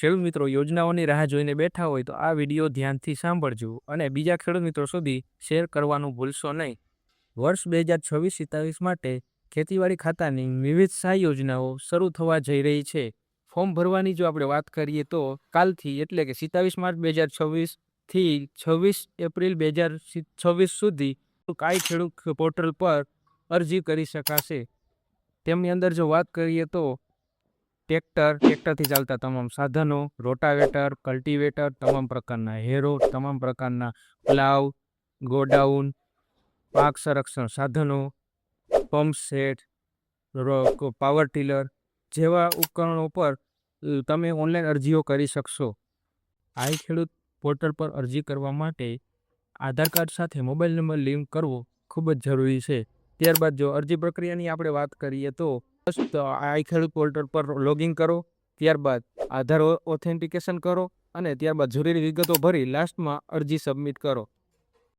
ખેડૂત મિત્રો યોજનાઓની રાહ જોઈને બેઠા હોય તો આ વિડીયો ધ્યાનથી સાંભળજો અને બીજા ખેડૂત મિત્રો સુધી શેર કરવાનું ભૂલશો નહીં. વર્ષ 2026-27 માટે ખેતીવાડી ખાતાની વિવિધ સહાય યોજનાઓ શરૂ થવા જઈ રહી છે. ફોર્મ ભરવાની જો આપણે વાત કરીએ તો કાલથી એટલે કે 27 માર્ચ 2026 થી 26 એપ્રિલ 2026 સુધી કાઈ ખેડૂત પોર્ટલ પર અરજી કરી શકાશે. તેમની અંદર જો વાત કરીએ તો ટ્રેક્ટરથી ચાલતા તમામ સાધનો, રોટાવેટર, કલ્ટિવેટર, તમામ પ્રકારના હેરો, તમામ પ્રકારના પ્લાવ, ગોડાઉન, પાક સંરક્ષણ સાધનો, પંપ સેટ, પાવર ટીલર જેવા ઉપકરણો પર તમે ઓનલાઈન અરજીઓ કરી શકશો. આ ખેડૂત પોર્ટલ પર અરજી કરવા માટે આધાર કાર્ડ સાથે મોબાઈલ નંબર લિંક કરવો ખૂબ જ જરૂરી છે. ત્યારબાદ જો અરજી પ્રક્રિયાની આપણે વાત કરીએ તો આ ખેડૂત પોર્ટલ પર લોગિન કરો, ત્યારબાદ આધાર ઓથેન્ટિકેશન કરો અને ત્યારબાદ જરૂરી વિગતો ભરી લાસ્ટમાં અરજી સબમિટ કરો.